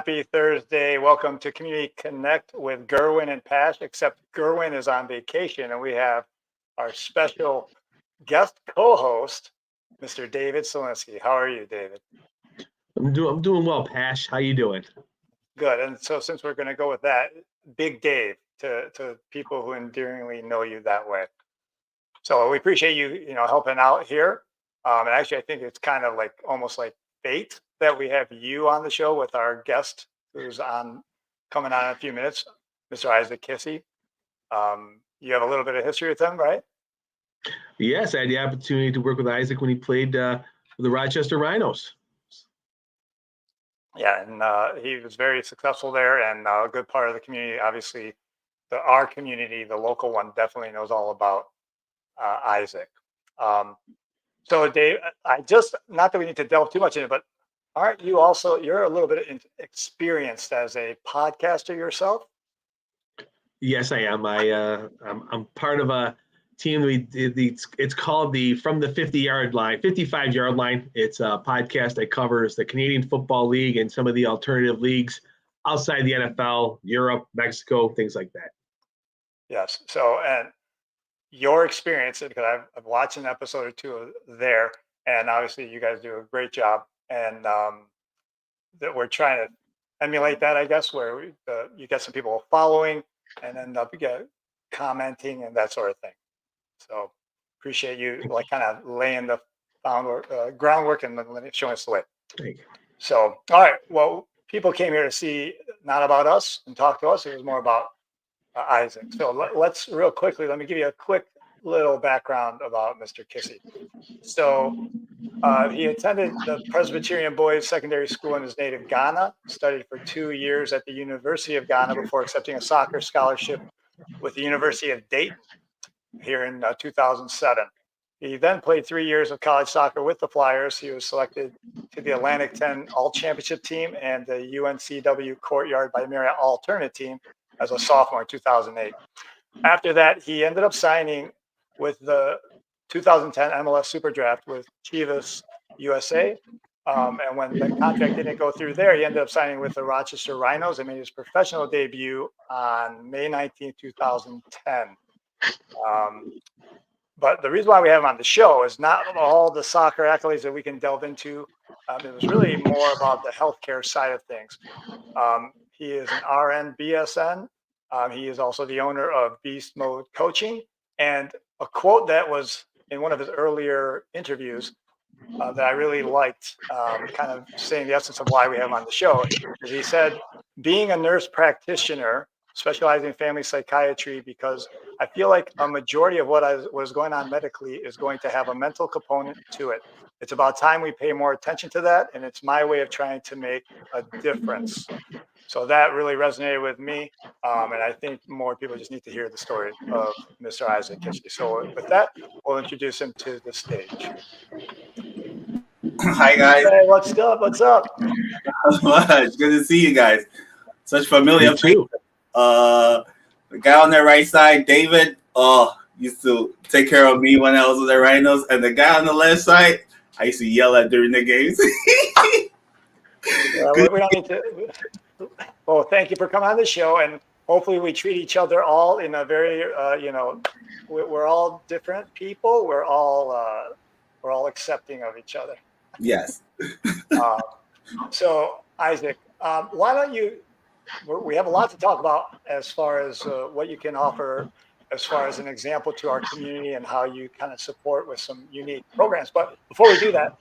Happy Thursday. Welcome to Community Connect with Gerwin and Pash, except Gerwin is on vacation and we have our special guest co-host, Mr. David Cieslinski. How are you, David? I'm doing well, Pash. How you doing? Good. And so since we're going to go with that, Big Dave to people who endearingly know you that way. So we appreciate you, helping out here. And actually, I think it's kind of like almost like fate that we have you on the show with our guest who's coming on in a few minutes, Mr. Isaac Kissi. You have a little bit of history with him, right? Yes, I had the opportunity to work with Isaac when he played for the Rochester Rhinos. Yeah, and he was very successful there and a good part of the community. Obviously, our community, the local one, definitely knows all about Isaac. So, Dave, not that we need to delve too much in it, but aren't you also, you're a little bit experienced as a podcaster yourself? Yes, I am. I'm part of a team. It's called From the 55-Yard Line. It's a podcast that covers the Canadian Football League and some of the alternative leagues outside the NFL, Europe, Mexico, things like that. Yes. So, and your experience, because I've watched an episode or two there, and obviously you guys do a great job, and that we're trying to emulate that, I guess, where you get some people following, and then you get commenting and that sort of thing. So appreciate you like kind of laying the groundwork and showing us the way. Thank you. So, all right. Well, people came here to see not about us and talk to us. It was more about Isaac. So let's real quickly, let me give you a quick little background about Mr. Kissi. So he attended the Presbyterian Boys Secondary School in his native Ghana, studied for 2 years at the University of Ghana before accepting a soccer scholarship with the University of Dayton here in 2007. He then played 3 years of college soccer with the Flyers. He was selected to the Atlantic 10 All-Championship team and the UNCW Courtyard by Marriott All-Tournament Team as a sophomore in 2008. After that, he ended up signing with the 2010 MLS SuperDraft with Chivas USA. And when the contract didn't go through there, he ended up signing with the Rochester Rhinos and made his professional debut on May 19, 2010. But the reason why we have him on the show is not all the soccer accolades that we can delve into. It was really more about the healthcare side of things. He is an RN BSN. He is also the owner of Beast Mode Coaching. And a quote that was in one of his earlier interviews that I really liked, kind of saying the essence of why we have him on the show, is he said, being a nurse practitioner, specializing in family psychiatry, because I feel like a majority of what was going on medically is going to have a mental component to it. It's about time we pay more attention to that, and it's my way of trying to make a difference. So that really resonated with me, and I think more people just need to hear the story of Mr. Isaac Kissi. So with that, we'll introduce him to the stage. Hi, guys. Hey, what's up? What's up? It's good to see you guys. Such familiar You too. The guy on the right side, David, used to take care of me when I was with the Rhinos. And the guy on the left side, I used to yell at during the games. We don't need to. Well, thank you for coming on the show. And hopefully we treat each other all in a very, we're all different people. We're all accepting of each other. Yes. So, Isaac, why don't you? We have a lot to talk about as far as what you can offer as far as an example to our community and how you kind of support with some unique programs. But before we do that,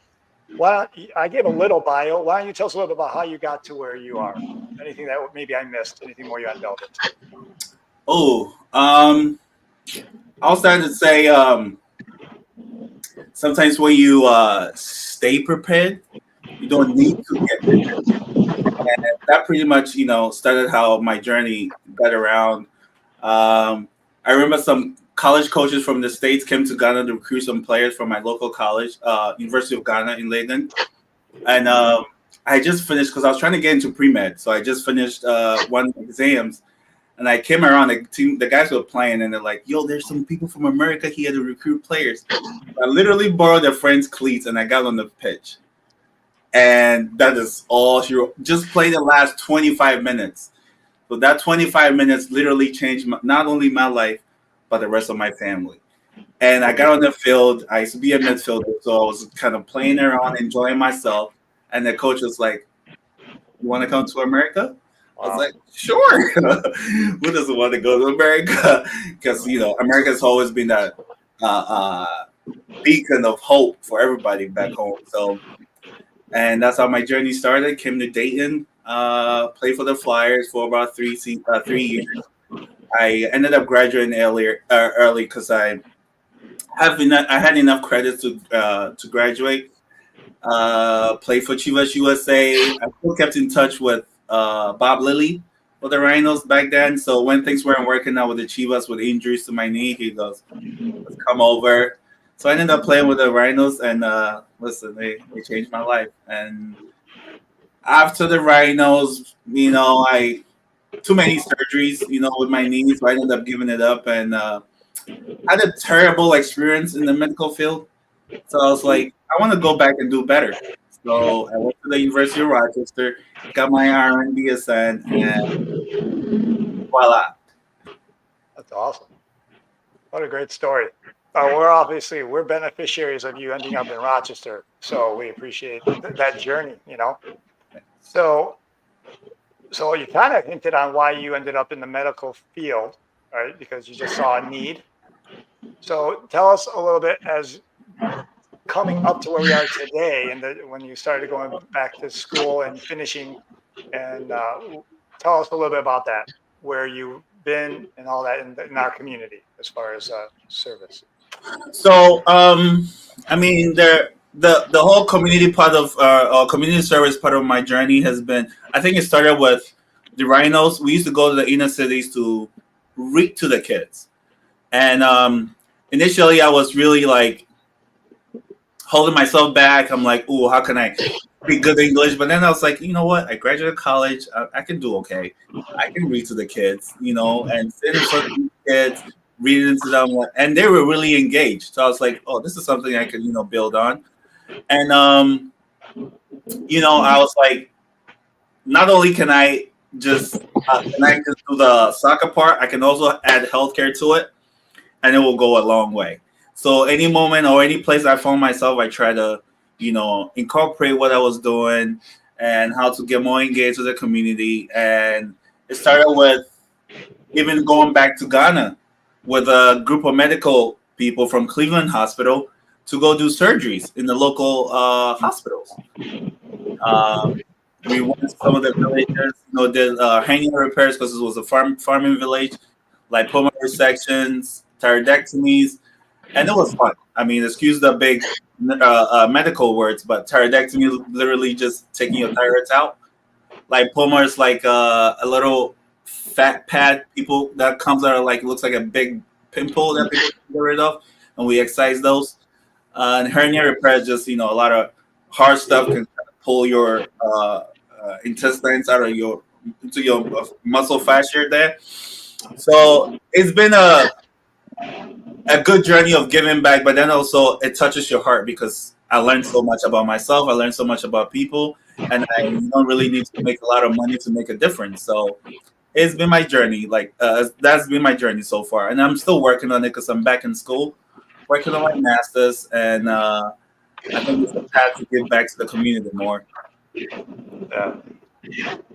I gave a little bio. Why don't you tell us a little bit about how you got to where you are? Anything that maybe I missed, anything more you had delved into? I'll start to say sometimes when you stay prepared, you don't need to get prepared. And that pretty much, started how my journey got around. I remember some college coaches from the States came to Ghana to recruit some players from my local college, University of Ghana in Leiden. And I just finished, because I was trying to get into pre-med. So I just finished one of the exams. And I came around, the guys were playing, and they're like, yo, there's some people from America here to recruit players. I literally borrowed a friend's cleats, and I got on the pitch. And that is all she wrote. Just play the last 25 minutes. So that 25 minutes literally changed not only my life, but the rest of my family. And I got on the field. I used to be a midfielder, so I was kind of playing around, enjoying myself. And the coach was like, "You want to come to America?" I was like, "Sure." Who doesn't want to go to America? Because America's always been that beacon of hope for everybody back home. So, and that's how my journey started. Came to Dayton, played for the Flyers for about 3 years. I ended up graduating early because I had enough credits to graduate. Played for Chivas USA. I still kept in touch with Bob Lilly for the Rhinos back then. So when things weren't working out with the Chivas with injuries to my knee, he goes, "Let's come over." So I ended up playing with the Rhinos, and listen, they changed my life. And after the Rhinos, I too many surgeries, with my knees. So I ended up giving it up, and had a terrible experience in the medical field. So I was like, I want to go back and do better. So I went to the University of Rochester, got my RN BSN, and voila. That's awesome. What a great story. We're beneficiaries of you ending up in Rochester, so we appreciate that journey. So you kind of hinted on why you ended up in the medical field, right? Because you just saw a need. So tell us a little bit as coming up to where we are today, and when you started going back to school and finishing, and tell us a little bit about that, where you've been and all that in our community as far as service. So, I mean, the whole community part of community service part of my journey has been. I think it started with the Rhinos. We used to go to the inner cities to read to the kids, and initially I was really like holding myself back. I'm like, "Ooh, how can I speak good English?" But then I was like, you know what? I graduated college. I can do okay. I can read to the kids, and sit in front of the kids, reading to them, and they were really engaged. So I was like, "Oh, this is something I can, build on." And I was like, not only can I just do the soccer part, I can also add healthcare to it, and it will go a long way. So any moment or any place I found myself, I try to, incorporate what I was doing and how to get more engaged with the community. And it started with even going back to Ghana with a group of medical people from Cleveland Hospital to go do surgeries in the local hospitals. We went to some of the villages, did hernia repairs because it was a farming village, lipoma resections, thyroidectomies, and it was fun. I mean, excuse the big medical words, but thyroidectomy is literally just taking your thyroids out. Lipoma is like a little fat pad that comes out of looks like a big pimple that people can get rid of, and we excise those. And hernia repair is just a lot of hard stuff can pull your intestines out of into your muscle fascia there. So it's been a good journey of giving back, but then also it touches your heart because I learned so much about myself. I learned so much about people, and I don't really need to make a lot of money to make a difference. So it's been my journey. That's been my journey so far, and I'm still working on it because I'm back in school, working on my master's, and I think it's a path to give back to the community more. Yeah.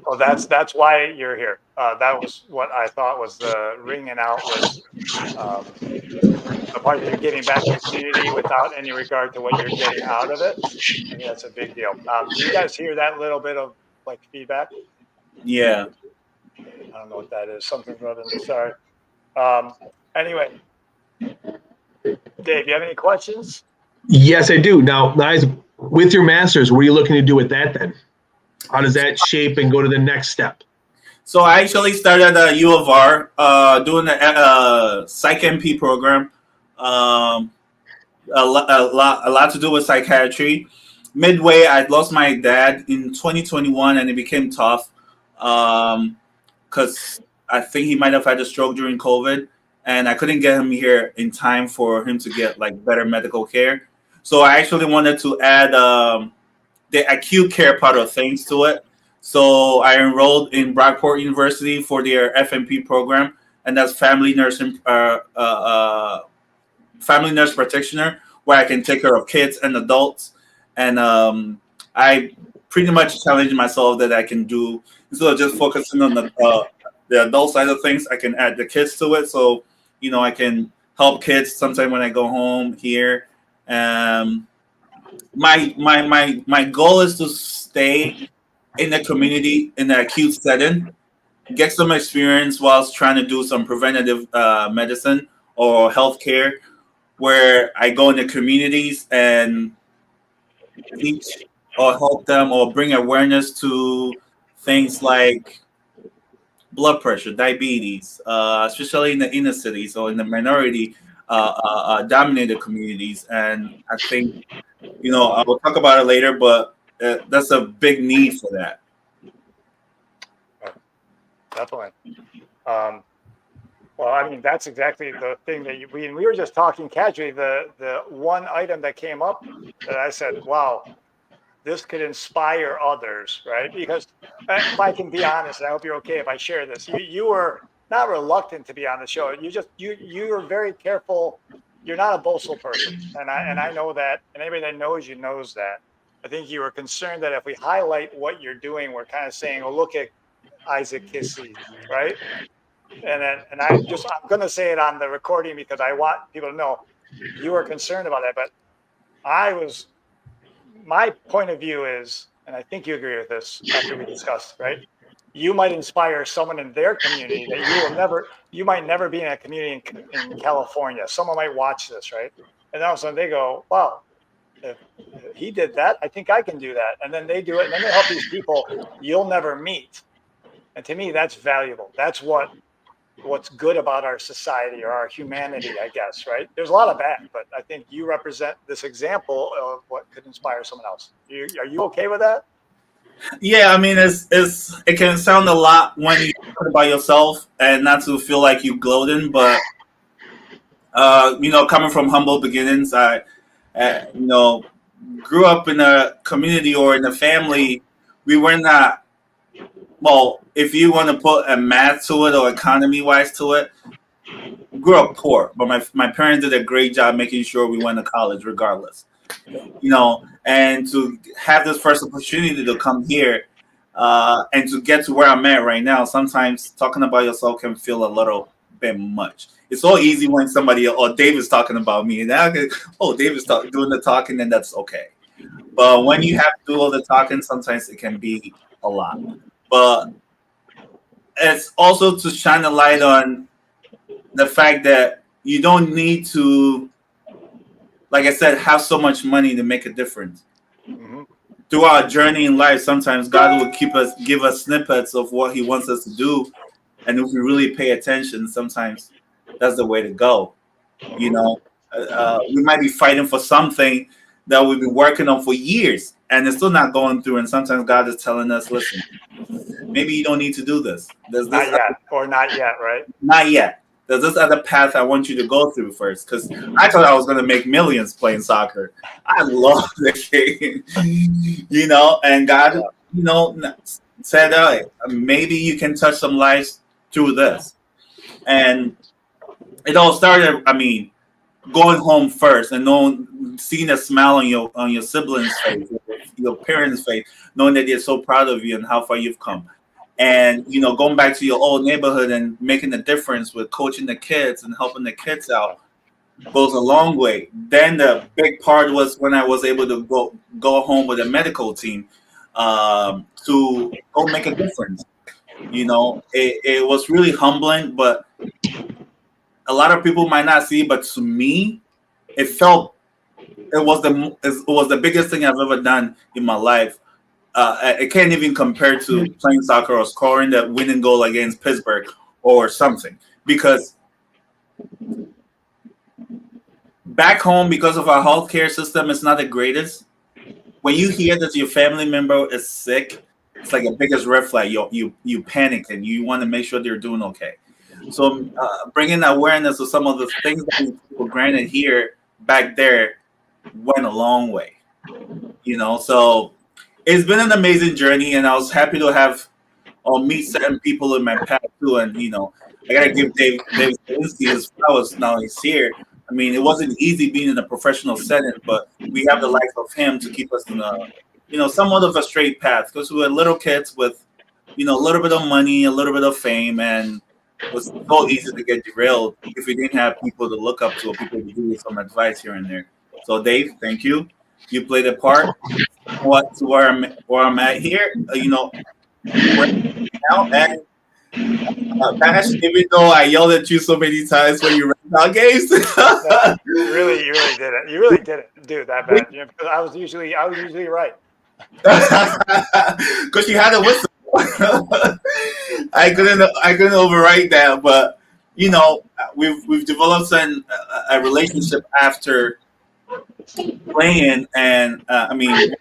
Well, that's why you're here. That was what I thought was the ringing out was the part that you're giving back to the community without any regard to what you're getting out of it. I mean, that's a big deal. Do you guys hear that little bit of feedback? Yeah. I don't know what that is. Something's running. Sorry. Anyway, Dave, you have any questions? Yes, I do. Now, guys, with your master's, what are you looking to do with that then? How does that shape and go to the next step? So I actually started at U of R doing a Psych MP program. A lot to do with psychiatry. Midway, I lost my dad in 2021, and it became tough because I think he might have had a stroke during COVID, and I couldn't get him here in time for him to get better medical care. So I actually wanted to add the acute care part of things to it. So I enrolled in Brockport University for their FNP program, and that's family nursing, family nurse practitioner, where I can take care of kids and adults. And I pretty much challenged myself that I can do, instead of just focusing on the adult side of things, I can add the kids to it. So, I can help kids sometime when I go home here. My goal is to stay in the community in the acute setting, get some experience whilst trying to do some preventative medicine or healthcare, where I go in the communities and teach or help them or bring awareness to things like blood pressure, diabetes, especially in the inner cities or in the minority dominated communities. And I think, I will talk about it later, but that's a big need for that. Definitely. Well, I mean, that's exactly the thing that we were just talking casually. The one item that came up that I said, wow, this could inspire others, right? Because if I can be honest, and I hope you're okay if I share this, you were not reluctant to be on the show. You were very careful. You're not a boastful person, and I know that, and anybody that knows you knows that. I think you were concerned that if we highlight what you're doing, we're kind of saying, "Oh, look at Isaac Kissi," right? And I'm going to say it on the recording because I want people to know you were concerned about that. But my point of view is, and I think you agree with this after we discussed, right? You might inspire someone in their community that you might never be in a community in California. Someone might watch this, right? And all of a sudden they go, wow, if he did that, I think I can do that. And then they do it. And then they help these people you'll never meet. And to me, that's valuable. That's what's good about our society or our humanity, I guess, right? There's a lot of bad, but I think you represent this example of what could inspire someone else. Are you okay with that? Yeah, I mean, it can sound a lot when you talk about yourself and not to feel like you gloating, but coming from humble beginnings, I grew up in a community or in a family. We were not, well, if you want to put a math to it or economy wise to it, grew up poor, but my parents did a great job making sure we went to college regardless. And to have this first opportunity to come here and to get to where I'm at right now, sometimes talking about yourself can feel a little bit much. It's so easy when somebody or David's talking about me, and David's doing the talking, and that's okay. But when you have to do all the talking, sometimes it can be a lot. But it's also to shine a light on the fact that you don't need to, like I said, have so much money to make a difference. Mm-hmm. Through our journey in life, sometimes God will give us snippets of what He wants us to do, and if we really pay attention, sometimes that's the way to go. We might be fighting for something that we've been working on for years, and it's still not going through. And sometimes God is telling us, "Listen, maybe you don't need to do this. There's this not yet, right? Not yet. There's this other path I want you to go through first." Because I thought I was going to make millions playing soccer. I love the game, and God, said, maybe you can touch some lives through this. And it all started, going home first and seeing a smile on your siblings' face, your parents' face, knowing that they're so proud of you and how far you've come. And, going back to your old neighborhood and making a difference with coaching the kids and helping the kids out goes a long way. Then the big part was when I was able to go home with a medical team to go make a difference. It was really humbling, but a lot of people might not see, but to me, it was the biggest thing I've ever done in my life. It can't even compare to playing soccer or scoring that winning goal against Pittsburgh or something. Because back home, because of our healthcare system, it's not the greatest. When you hear that your family member is sick, it's like a biggest red flag. You panic and you want to make sure they're doing okay. So bringing awareness of some of the things that we took for granted here back there went a long way. So it's been an amazing journey, and I was happy to have or meet certain people in my path too. And I gotta give Dave Cieslinski his flowers now he's here. I mean, it wasn't easy being in a professional setting, but we have the likes of him to keep us in a somewhat of a straight path, because we were little kids with a little bit of money, a little bit of fame, and it was so easy to get derailed if we didn't have people to look up to or people to give you some advice here and there. So Dave, thank you. You played a part to where I'm at here. Right now, and Pash, even though I yelled at you so many times when you ran out games. No, you really did it. You really did it, dude. That bad. Because I was usually right. Because you had a whistle. I couldn't overwrite that, but we've developed a relationship after playing, and I mean,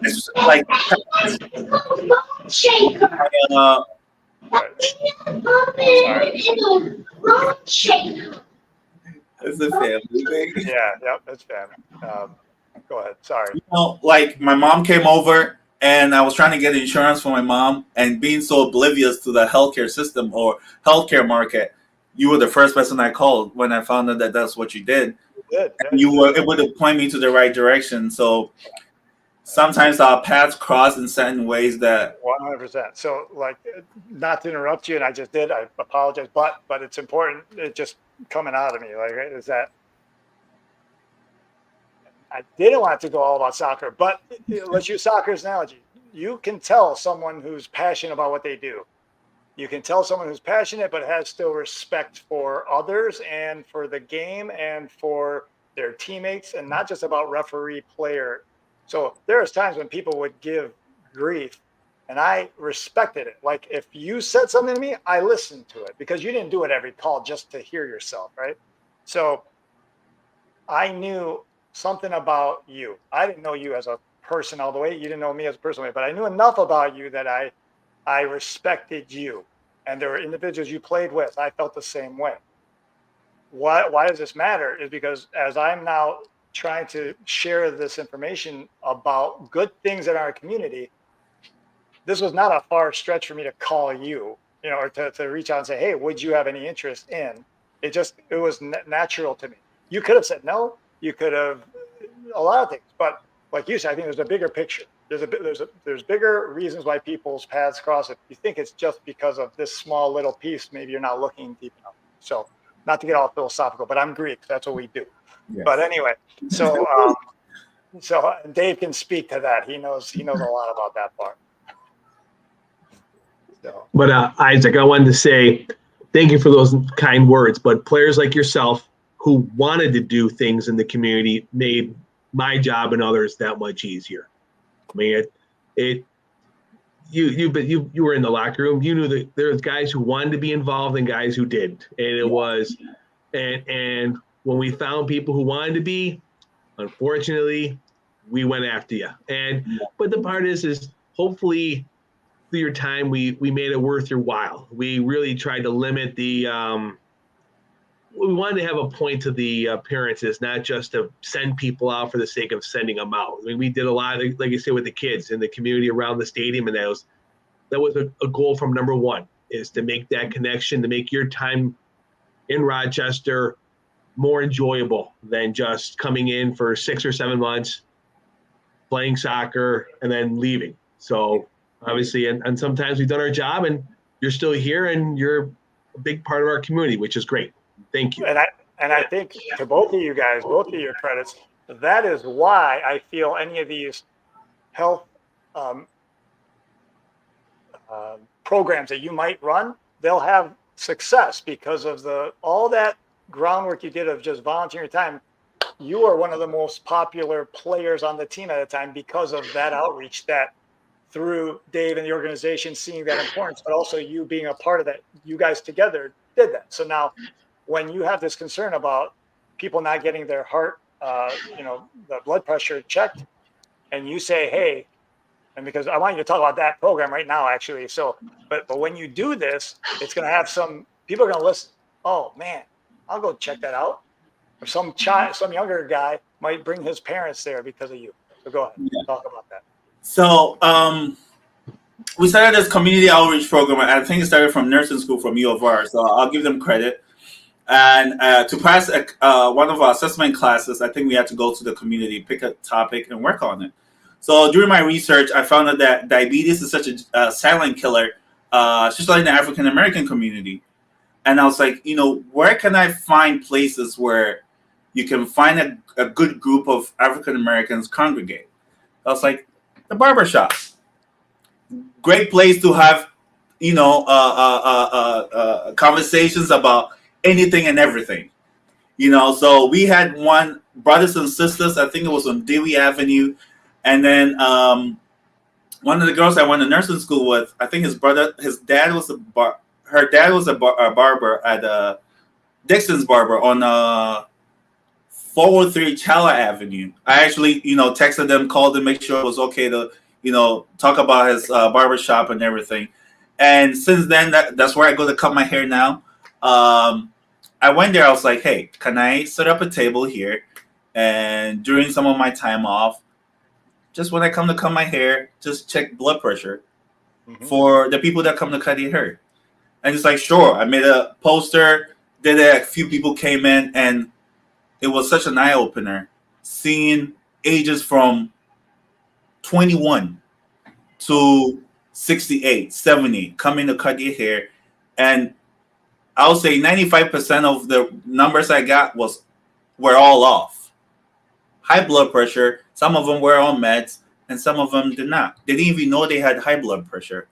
it's like it's a family thing. Yeah, yep, it's family. Go ahead. Sorry. Like my mom came over, and I was trying to get insurance for my mom, and being so oblivious to the healthcare system or healthcare market, you were the first person I called when I found out that that's what you did. You were able to point me to the right direction. So sometimes our paths cross in certain ways that 100%. So, like, not to interrupt you, and I just did. I apologize, but it's important. It just coming out of me, like, is that I didn't want it to go all about soccer, but let's use soccer as an analogy. You can tell someone who's passionate about what they do. You can tell someone who's passionate but has still respect for others and for the game and for their teammates, and not just about referee, player. So there's times when people would give grief, and I respected it. Like, if you said something to me, I listened to it, because you didn't do it every call just to hear yourself, right? So I knew something about you. I didn't know you as a person all the way. You didn't know me as a person, but I knew enough about you that I respected you. And there were individuals you played with. I felt the same way. Why does this matter? Is because as I'm now trying to share this information about good things in our community, this was not a far stretch for me to call you, or to reach out and say, hey, would you have any interest in? It was natural to me. You could have said no. You could have a lot of things, but like you said, I think there's a bigger picture. There's bigger reasons why people's paths cross. If you think it's just because of this small little piece, maybe you're not looking deep enough. So, not to get all philosophical, but I'm Greek. That's what we do. Yes. But anyway, so Dave can speak to that. He knows a lot about that part. So. But Isaac, I wanted to say thank you for those kind words. But players like yourself who wanted to do things in the community made my job and others that much easier. I mean, you were in the locker room. You knew that there was guys who wanted to be involved and guys who didn't. And when we found people who wanted to be, unfortunately, we went after you. But the part is hopefully through your time, we made it worth your while. We really tried to limit we wanted to have a point to the appearances, not just to send people out for the sake of sending them out. I mean, we did a lot, like you said, with the kids in the community around the stadium, and that was a goal from number one, is to make that connection, to make your time in Rochester more enjoyable than just coming in for 6 or 7 months, playing soccer, and then leaving. So obviously, and sometimes we've done our job, and you're still here, and you're a big part of our community, which is great. Thank you. And I think to both of you guys, both of your credits, that is why I feel any of these health programs that you might run, they'll have success because of all that groundwork you did of just volunteering time. You are one of the most popular players on the team at the time because of that outreach, that through Dave and the organization seeing that importance, but also you being a part of that. You guys together did that. So now, when you have this concern about people not getting their heart, the blood pressure checked, and you say, hey, and because I want you to talk about that program right now, actually. So, but when you do this, it's going to have people are going to listen. Oh man, I'll go check that out. Or some younger guy might bring his parents there because of you. So go ahead, talk about that. So we started this community outreach program. I think it started from nursing school from U of R. So I'll give them credit. And to pass one of our assessment classes, I think we had to go to the community, pick a topic, and work on it. So during my research, I found out that diabetes is such a silent killer, especially in the African American community. And I was like, where can I find places where you can find a good group of African Americans congregate? I was like, the barbershop. Great place to have, conversations about anything and everything. So we had one brothers and sisters, I think it was on Dewey Avenue. And then one of the girls I went to nursing school with, I think her dad was a barber at Dixon's Barber on 403 Chala Avenue. I actually, texted them, called them, make sure it was okay to, talk about his barbershop and everything. And since then, that's where I go to cut my hair now. I went there, I was like, hey, can I set up a table here? And during some of my time off, just when I come to cut my hair, just check blood pressure for the people that come to cut your hair. And it's like, sure, I made a poster, did it, a few people came in, and it was such an eye-opener seeing ages from 21 to 68, 70 coming to cut your hair. And I would say 95% of the numbers I got were all off. High blood pressure, some of them were on meds, and some of them did not. They didn't even know they had high blood pressure.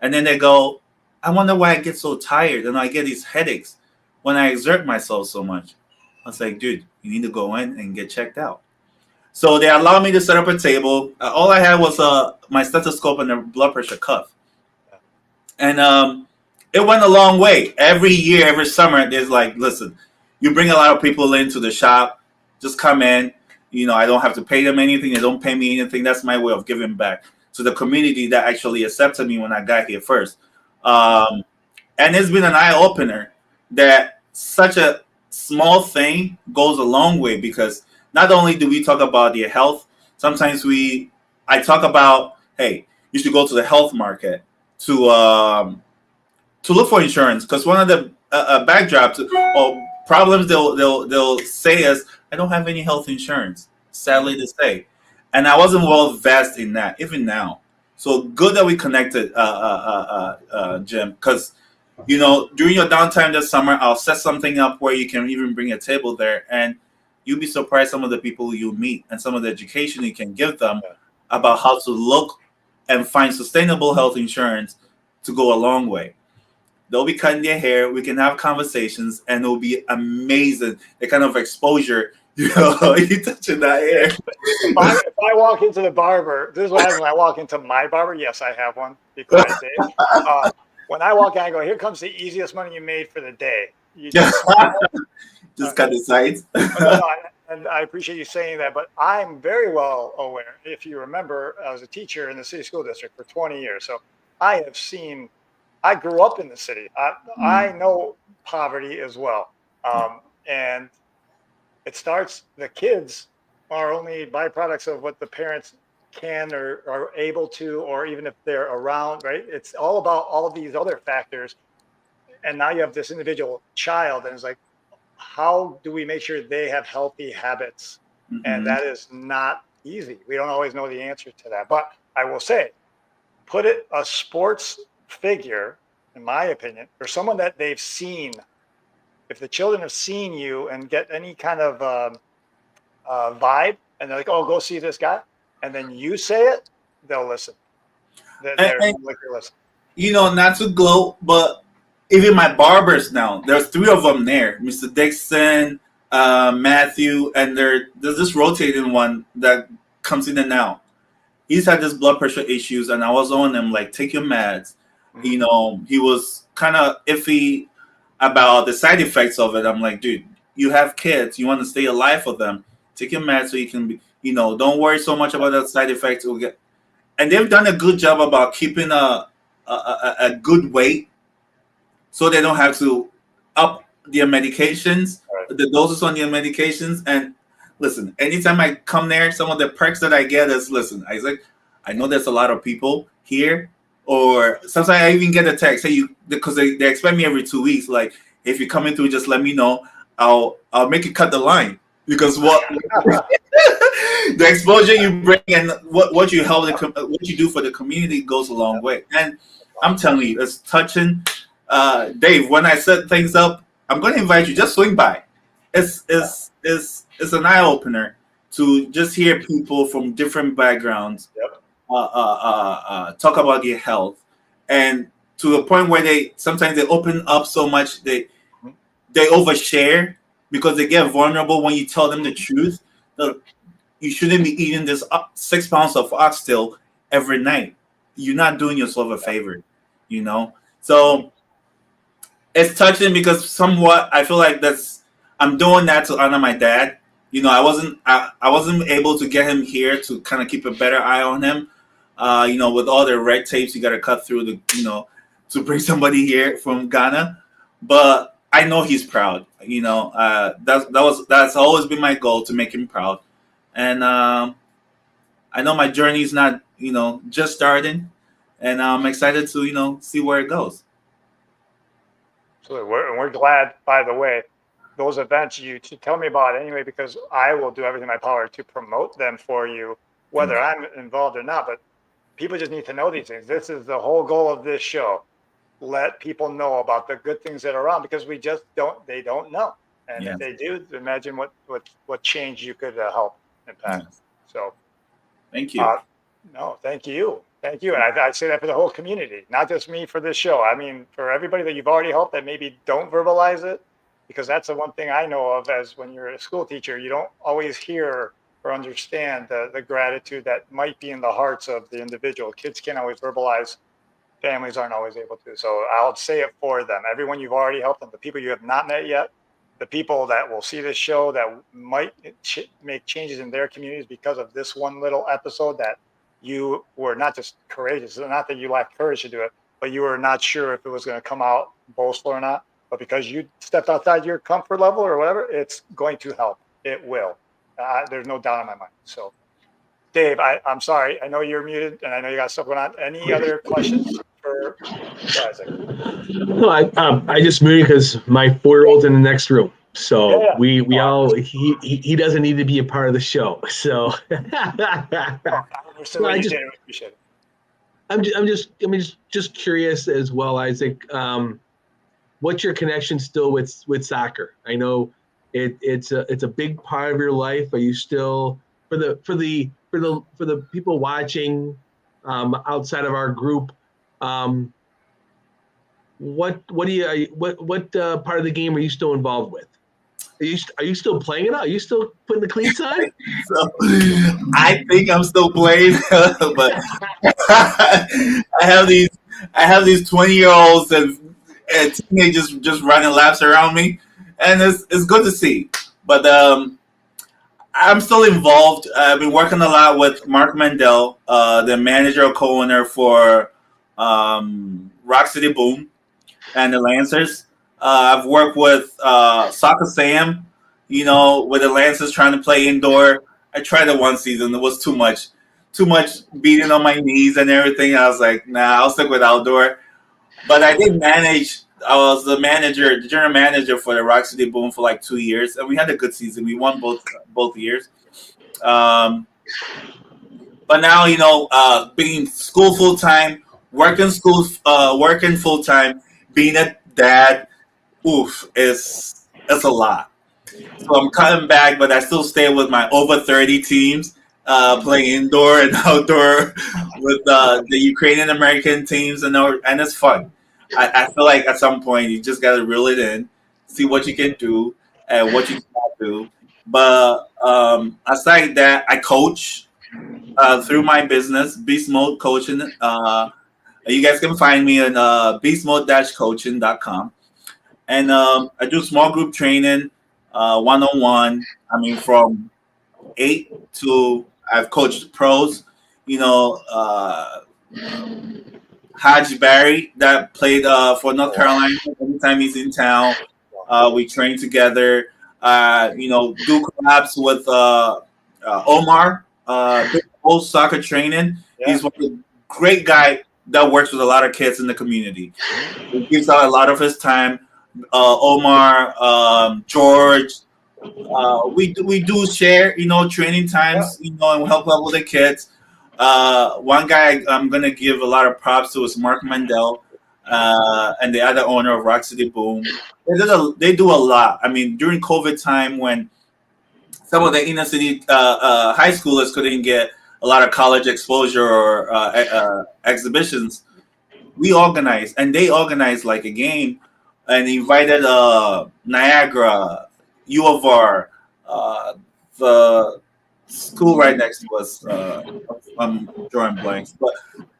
And then they go, I wonder why I get so tired and I get these headaches when I exert myself so much. I was like, dude, you need to go in and get checked out. So they allowed me to set up a table. All I had was my stethoscope and a blood pressure cuff. And it went a long way. Every year, every summer, there's like, listen, you bring a lot of people into the shop, just come in. I don't have to pay them anything. They don't pay me anything. That's my way of giving back to the community that actually accepted me when I got here first. And it's been an eye-opener that such a small thing goes a long way, because not only do we talk about your health, sometimes I talk about, hey, you should go to the health market to look for insurance, because one of the backdrops or problems they'll say is, I don't have any health insurance, sadly to say. And I wasn't well versed in that, even now. So good that we connected, Jim, because, during your downtime this summer, I'll set something up where you can even bring a table there, and you'll be surprised some of the people you meet and some of the education you can give them about how to look and find sustainable health insurance to go a long way. They'll be cutting their hair. We can have conversations, and it'll be amazing. The kind of exposure, you touching that hair. If I walk into the barber, this is what happens when I walk into my barber. Yes, I have one. Because I did. When I walk in, I go, here comes the easiest money you made for the day. You just cut the sides. And I appreciate you saying that, but I'm very well aware. If you remember, I was a teacher in the city school district for 20 years. So I grew up in the city. I know poverty as well. And it starts, the kids are only byproducts of what the parents can or are able to, or even if they're around, right? It's all about all of these other factors. And now you have this individual child, and it's like, how do we make sure they have healthy habits? And that is not easy. We don't always know the answer to that. But I will say, a sports figure, in my opinion, or someone that they've seen, if the children have seen you and get any kind of vibe, and they're like, oh, go see this guy, and then you say it, they'll listen. They're listen. Not to gloat, but even my barbers now, there's 3 of them there, Mr. Dixon, Matthew, and there's this rotating one that comes in and out. He's had this blood pressure issues, and I was on him like, take your meds. He was kind of iffy about the side effects of it. I'm like, dude, you have kids, you want to stay alive for them, take your meds so you can be, don't worry so much about that side effects. And they've done a good job about keeping a good weight, so they don't have to up their medications, the doses on their medications. And listen, anytime I come there, some of the perks that I get is, listen, Isaac, I know there's a lot of people here, or sometimes I even get a text, hey, because they expect me every 2 weeks. Like, if you're coming through, just let me know. I'll make you cut the line, because what the exposure you bring and what you help what you do for the community goes a long way. And I'm telling you, it's touching. Dave, when I set things up, I'm going to invite you. Just swing by. It's an eye opener to just hear people from different backgrounds talk about their health, and to the point where sometimes they open up so much they overshare because they get vulnerable when you tell them the truth. You shouldn't be eating this 6 pounds of oxtail every night. You're not doing yourself a favor, So it's touching because somewhat I feel like I'm doing that to honor my dad. I wasn't able to get him here to kind of keep a better eye on him. With all the red tapes you got to cut through to bring somebody here from Ghana. But I know he's proud. That's always been my goal, to make him proud. And I know my journey is not just starting, and I'm excited to see where it goes. So we're glad, by the way, those events you tell me about anyway, because I will do everything in my power to promote them for you, whether I'm involved or not. But people just need to know these things. This is the whole goal of this show. Let people know about the good things that are around, because they don't know. And if they do, imagine what change you could help impact. Yes. So thank you. No, thank you. Thank you. And I say that for the whole community, not just me for this show. I mean, for everybody that you've already helped that maybe don't verbalize it, because that's the one thing I know of as when you're a school teacher, you don't always hear or understand the gratitude that might be in the hearts of the individual. Kids can't always verbalize. Families aren't always able to. So I'll say it for them. Everyone you've already helped, and the people you have not met yet, the people that will see this show that might make changes in their communities because of this one little episode, that you were not just courageous, not that you lacked courage to do it, but you were not sure if it was going to come out boastful or not. But because you stepped outside your comfort level or whatever, it's going to help. It will. There's no doubt in my mind. So, Dave, I'm sorry. I know you're muted, and I know you got stuff going on. Any other questions for Isaac? No, I just muted because my 4-year-old's in the next room. So we all he doesn't need to be a part of the show. So I just appreciate it. I'm just curious as well, Isaac. What's your connection still with soccer? I know it's a big part of your life. Are you still for the people watching outside of our group? What part of the game are you still involved with? Are you still playing it out? Are you still putting the cleats on? So, I think I'm still playing, but I have these 20-year-olds and teenagers just running laps around me, and it's good to see. But I'm still involved. I've been working a lot with Mark Mandel, the manager or co-owner for Roc City Boom and the Lancers. I've worked with Soccer Sam, with the Lancers trying to play indoor. I tried it one season. It was too much beating on my knees and everything. I was like, nah, I'll stick with outdoor. But I did manage. I was the general manager for the Roc City Boom for like 2 years, and we had a good season. We won both years. But now, being school full time, working full time, being a dad, it's a lot. So I'm cutting back, but I still stay with my over 30 teams, playing indoor and outdoor with the Ukrainian American teams, and it's fun. I feel like at some point you just got to reel it in, see what you can do and what you can't do. But aside that, I coach through my business, Beast Mode Coaching. You guys can find me on beastmode-coaching.com. And I do small group training, one-on-one. I mean, from 8 to I've coached pros. Haji Barry that played for North Carolina. Anytime he's in town, we train together. Do collabs with Omar, whole soccer training. Yeah. He's a great guy that works with a lot of kids in the community. He gives out a lot of his time. Omar, George, we do share, training times, and we help out with the kids. One guy I'm gonna give a lot of props to is Mark Mandel, and the other owner of Roc City Boom. They do a lot. I mean, during COVID time when some of the inner city high schoolers couldn't get a lot of college exposure or exhibitions, we organized, and they organized like a game and invited Niagara, U of R, the school right next to us. I'm drawing blanks, but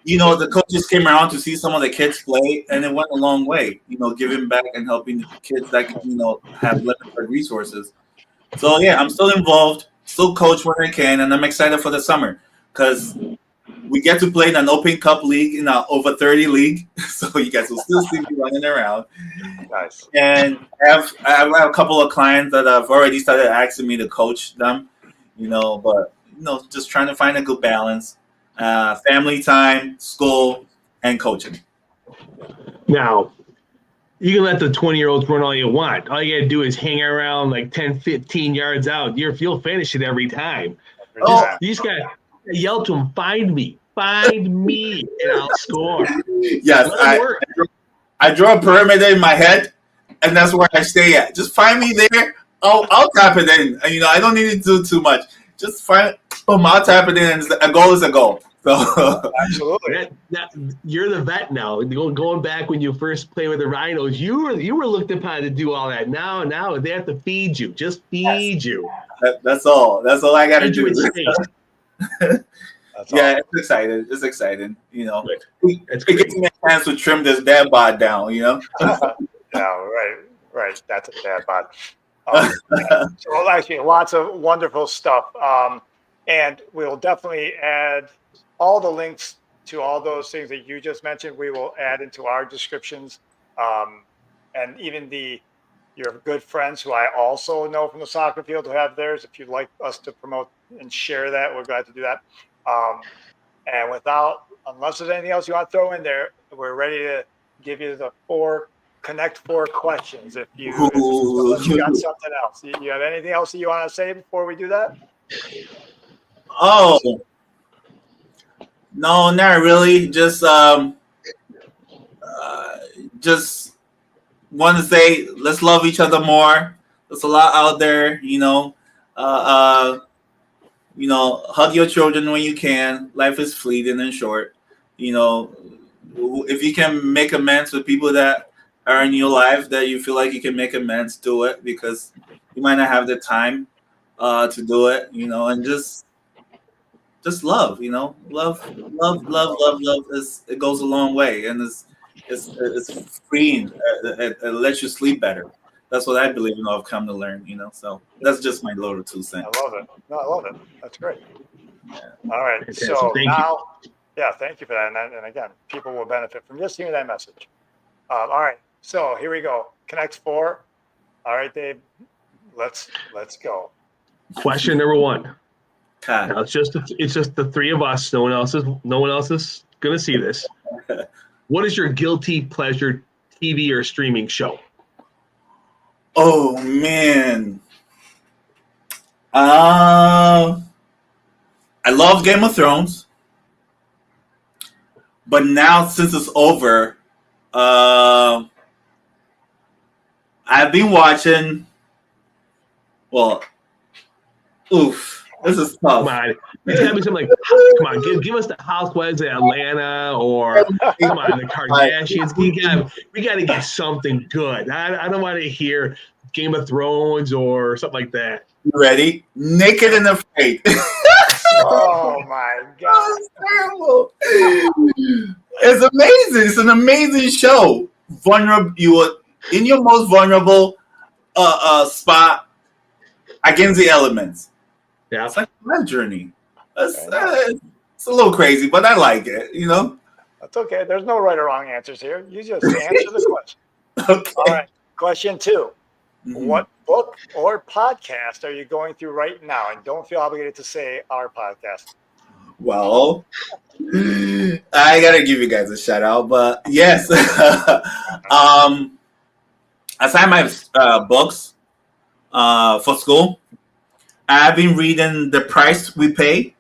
the coaches came around to see some of the kids play, and it went a long way. Giving back and helping the kids that have limited resources. So yeah, I'm still involved, still coach when I can, and I'm excited for the summer because we get to play in an Open Cup league in an over 30 league, so you guys will still see me running around. Nice. And I have a couple of clients that have already started asking me to coach them, but just trying to find a good balance, family time, school, and coaching. Now, you can let the 20-year-olds run all you want. All you got to do is hang around like 10, 15 yards out. You'll finish it every time. Oh. You just got to yell to them, find me, and I'll score. Yes, I draw a perimeter in my head, and that's where I stay at. Just find me there. I'll tap it in. I don't need to do too much. Just I'll tap it in, and a goal is a goal. So absolutely, you're the vet now. Going back when you first played with the Rhinos, you were looked upon to do all that. Now they have to feed you. Just feed you. That's all. That's all I got to do. Yeah, it's exciting. It's exciting. It gives me a chance to trim this dad bod down. Yeah, right. That's a dad bod. So actually, lots of wonderful stuff. And we'll definitely add all the links to all those things that you just mentioned. We will add into our descriptions, and even your good friends who I also know from the soccer field who have theirs. If you'd like us to promote and share that, we're glad to do that. And unless there's anything else you want to throw in there, we're ready to give you the Connect 4 questions. If you got something else, you have anything else that you want to say before we do that? Oh, no, not really. Just want to say, let's love each other more. There's a lot out there, hug your children when you can. Life is fleeting and short. If you can make amends with people that are in your life that you feel like you can make amends, do it, because you might not have the time to do it, and just love, love it goes a long way, and it's freeing. It lets you sleep better. That's what I believe, I've come to learn, so that's just my little 2 cents. I love it. No, I love it. That's great. Yeah. All right. Fantastic. So Thank now, thank you for that. And again, people will benefit from just hearing that message. All right. So here we go. Connect 4. All right, Dave, let's go. Question number 1. Okay. Now it's just the 3 of us. No one else is gonna see this. What is your guilty pleasure TV or streaming show? Oh man, I love Game of Thrones, but now since it's over, I've been watching. Well, this is tough. Come on, it's gotta be something like, come on, give us the Housewives of Atlanta, or come on, the Kardashians. We gotta get something good. I don't want to hear Game of Thrones or something like that. You ready? Naked and Afraid. Oh my God! That's terrible. It's amazing. It's an amazing show. Vulnerable. You are in your most vulnerable spot against the elements. Yeah, it's like a life journey. It's a little crazy, but I like it. That's okay. There's no right or wrong answers here. You just answer the question. Okay. All right. Question 2. Mm-hmm. What book or podcast are you going through right now? And don't feel obligated to say our podcast. Well, I gotta give you guys a shout out, but yes, aside my books for school, I've been reading The Price We Pay,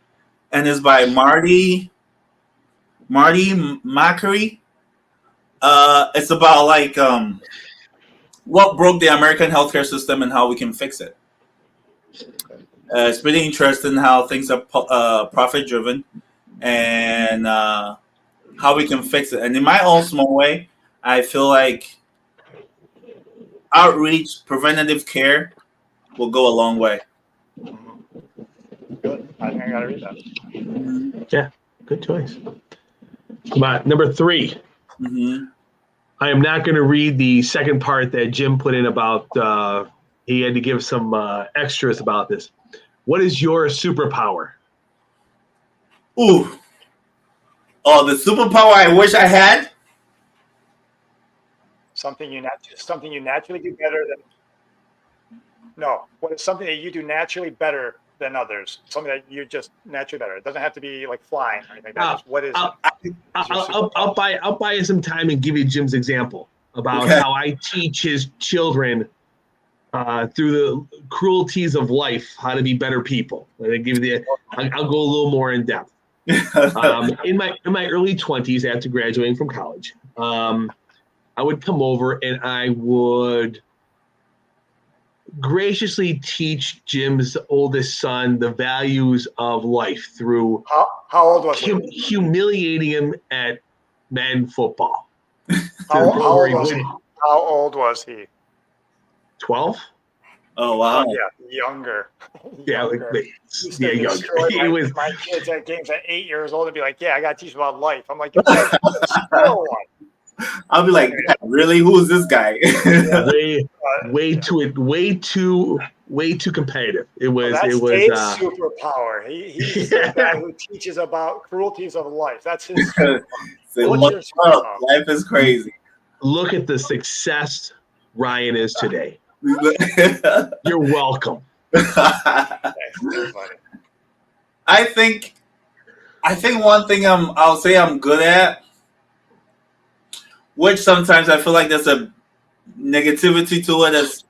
and it's by Marty Macari. It's about like what broke the American healthcare system and how we can fix it. It's pretty interesting how things are profit driven and how we can fix it. And in my own small way, I feel like outreach, preventative care will go a long way. Good. I think I gotta read that. Yeah, good choice. Come on, number 3. Mm-hmm. I am not going to read the second part that Jim put in about he had to give some extras about this. What is your superpower? Ooh. Oh, the superpower I wish I had? Something you naturally do better than. No, what is something that you do naturally better than others? Something that you just naturally better. It doesn't have to be like flying or anything like that. Just what is? I'll buy you some time and give you Jim's example about how I teach his children through the cruelties of life how to be better people. I'll go a little more in depth. In my early 20s, after graduating from college, I would come over and I would graciously teach Jim's oldest son the values of life through how old was he? Humiliating him at men football. How old was he? 12? Oh wow! Yeah, younger. Yeah, younger. Younger. He was my kids at games at 8 years old and be like, "Yeah, I got to teach them about life." I'm like, "You're still one." I'll be like, "Really? Who is this guy?" way too competitive. It was. That's it was Dave's superpower. He's the guy who teaches about cruelties of life. That's his. Life is crazy. Look at the success Ryan is today. You're welcome. I think one thing I'll say I'm good at, which sometimes I feel like there's a negativity to it, as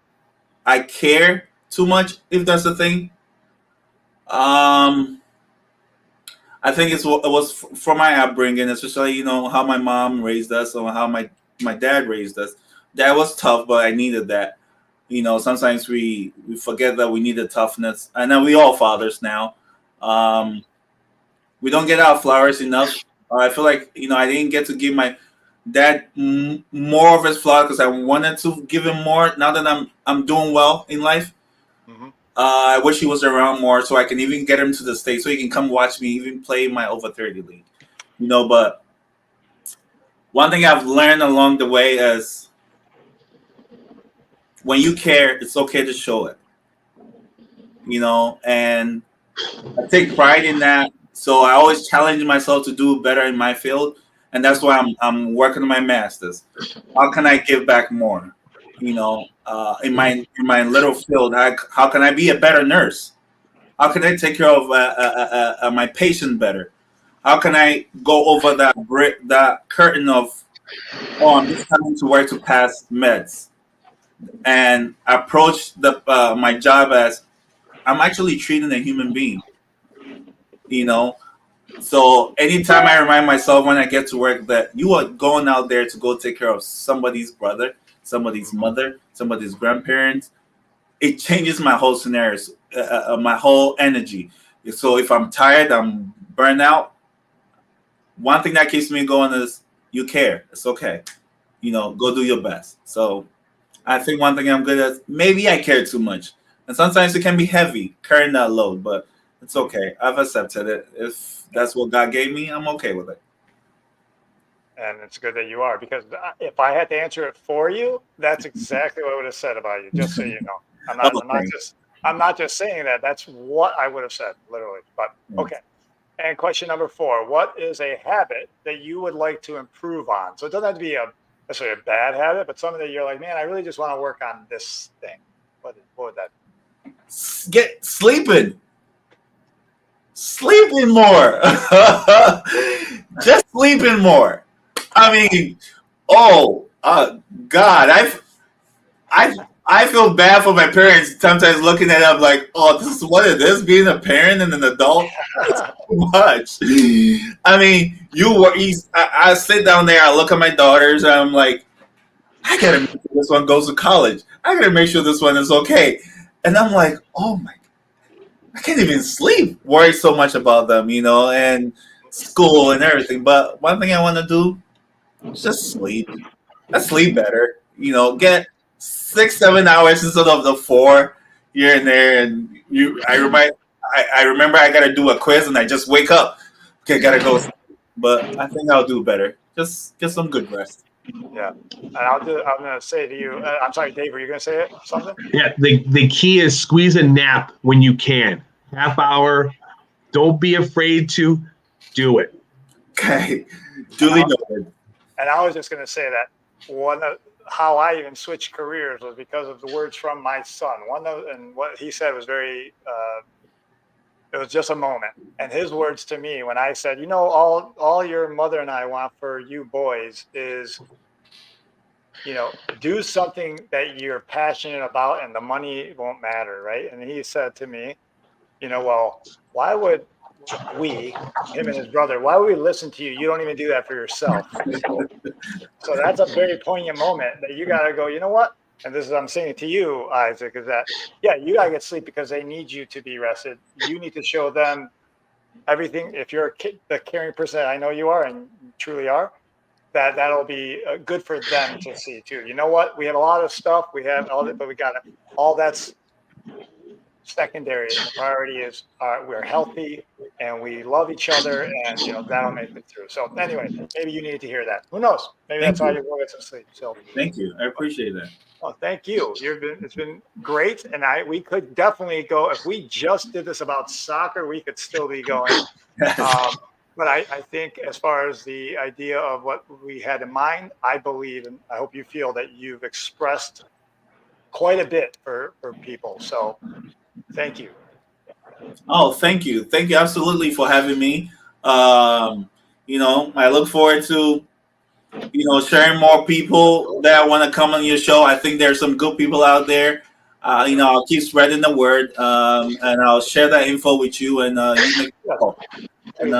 I care too much, if that's the thing. I think it was from my upbringing, especially how my mom raised us or how my dad raised us. That was tough, but I needed that. Sometimes we forget that we need the toughness. I know we all fathers now. We don't get our flowers enough. I feel like I didn't get to give my dad more of his flowers because I wanted to give him more. Now that I'm doing well in life, I wish he was around more so I can even get him to the States so he can come watch me even play my over 30 league. But one thing I've learned along the way is, when you care, it's okay to show it, and I take pride in that. So I always challenge myself to do better in my field. And that's why I'm working on my master's. How can I give back more? In my little field, how can I be a better nurse? How can I take care of my patient better? How can I go over that curtain of, I'm just coming to work to pass meds? And approach my job as I'm actually treating a human being, So anytime I remind myself when I get to work that you are going out there to go take care of somebody's brother, somebody's mother, somebody's grandparents, it changes my whole scenarios, my whole energy. So if I'm tired, I'm burned out, one thing that keeps me going is you care. It's okay. Go do your best. So I think one thing I'm good at, maybe I care too much. And sometimes it can be heavy, carrying that load, but it's okay. I've accepted it. If that's what God gave me, I'm okay with it. And it's good that you are, because if I had to answer it for you, that's exactly what I would have said about you, just so you know. I'm not just saying that. That's what I would have said, literally. But okay. And question number 4, what is a habit that you would like to improve on? So it doesn't have to be necessarily a bad habit, but something that you're like, man, I really just want to work on this thing. What would that be? Get sleeping. sleeping more. Just sleeping more. I mean, God, I feel bad for my parents sometimes looking at them like, oh, this is what it is being a parent and an adult. It's too much. I mean, I sit down there, I look at my daughters, and I'm like, I gotta make sure this one goes to college. I gotta make sure this one is okay. And I'm like, oh my, I can't even sleep. Worry so much about them, and school and everything. But one thing I want to do is just sleep. I sleep better. Get 6-7 hours instead of the 4 here and there. And I remember I gotta do a quiz and I just wake up. Okay, gotta go. But I think I'll do better. Just get some good rest. Yeah, and I'm going to say to you, I'm sorry, Dave, were you going to say something? Yeah, the key is squeeze a nap when you can. Half hour. Don't be afraid to do it. Okay, duly noted. And I was just going to say that how I even switched careers was because of the words from my son. And what he said was very, it was just a moment. And his words to me when I said, all your mother and I want for you boys is, do something that you're passionate about and the money won't matter, right? And he said to me, well, why would him and his brother, why would we listen to you? You don't even do that for yourself. So that's a very poignant moment that you got to go, you know what? And this is, I'm saying it to you, Isaac, is that, yeah, you got to get sleep because they need you to be rested. You need to show them everything. If you're the caring person that I know you are and you truly are, that'll be good for them to see too. You know what? We have a lot of stuff. We have all that, but we got all that's secondary. The priority is we're healthy and we love each other, and that'll make it through. So anyway, maybe you needed to hear that. Who knows? Maybe that's how you will get some sleep. So thank you. I appreciate that. Well, thank you. It's been great, and we could definitely go if we just did this about soccer. We could still be going. But I think as far as the idea of what we had in mind, I believe, and I hope you feel that you've expressed quite a bit for people. So thank you. Oh, thank you. Thank you absolutely for having me. I look forward to, sharing more people that want to come on your show. I think there's some good people out there. I'll keep spreading the word, and I'll share that info with you, and you make a call. And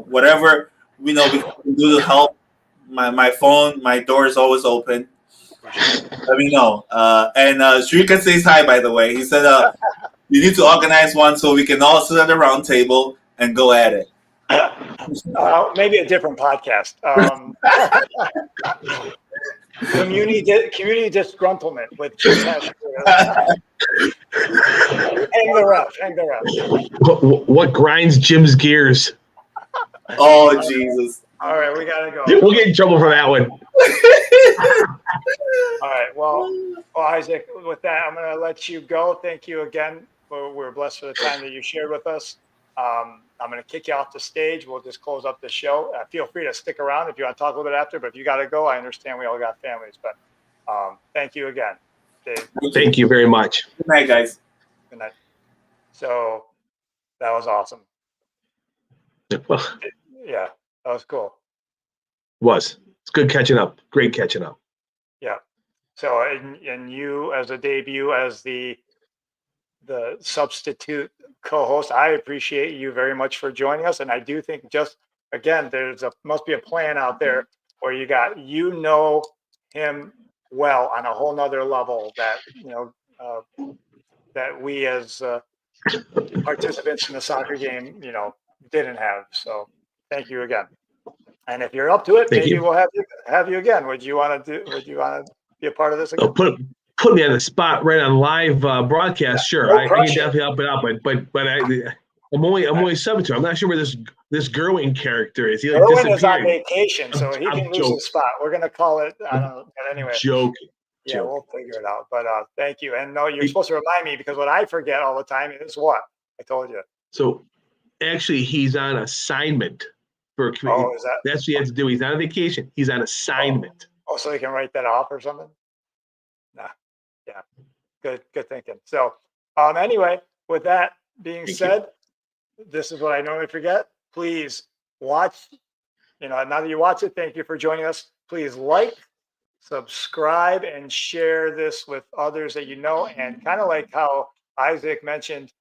whatever we can do to help, my phone, my door is always open. Let me know. And Shrika says hi, by the way. He said you need to organize one so we can all sit at the round table and go at it. Maybe a different podcast. Community disgruntlement with Jim Pash. Hang the ref. What grinds Jim's gears? Oh, Jesus. All right, we got to go. We'll get in trouble for that one. All right. Well, Isaac, with that, I'm going to let you go. Thank you again. We're blessed for the time that you shared with us. I'm going to kick you off the stage. We'll just close up the show. Feel free to stick around if you want to talk a little bit after, but if you got to go, I understand we all got families. But thank you again, Dave. Thank you very much. Good night, guys. Good night. So that was awesome. Well, yeah, that was cool. It's good catching up. Great catching up. Yeah. So and you as a debut as the substitute co-host, I appreciate you very much for joining us. And I do think just again, must be a plan out there where you got him well on a whole nother level that that we as participants in the soccer game didn't have. So thank you again. And if you're up to it, maybe we'll have you again. Would you want to be a part of this again? Put me on the spot right on live broadcast. Sure, I can definitely help it out, but I'm only subject to it. I'm not sure where this Gerwin character is. Gerwin is on vacation, so he can lose his spot. We're gonna call it. I don't know. But anyway, joking. Yeah, we'll figure it out. But thank you. And no, you're supposed to remind me because what I forget all the time is what I told you. So actually, he's on assignment for. Oh, is that? That's what he has to do. He's not on vacation. He's on assignment. Oh, so he can write that off or something? Nah. Yeah. Good thinking. So, anyway, with that being said, this is what I normally forget. Please watch, now that you watch it, thank you for joining us. Please like, subscribe, and share this with others that you know. And kind of like how Isaac mentioned,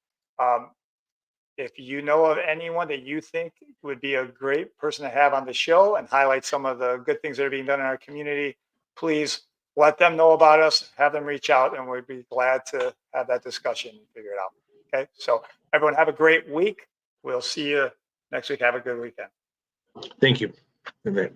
if you know of anyone that you think would be a great person to have on the show and highlight some of the good things that are being done in our community, please let them know about us, have them reach out, and we'd be glad to have that discussion and figure it out. Okay, so everyone have a great week. We'll see you next week. Have a good weekend. Thank you. Good night.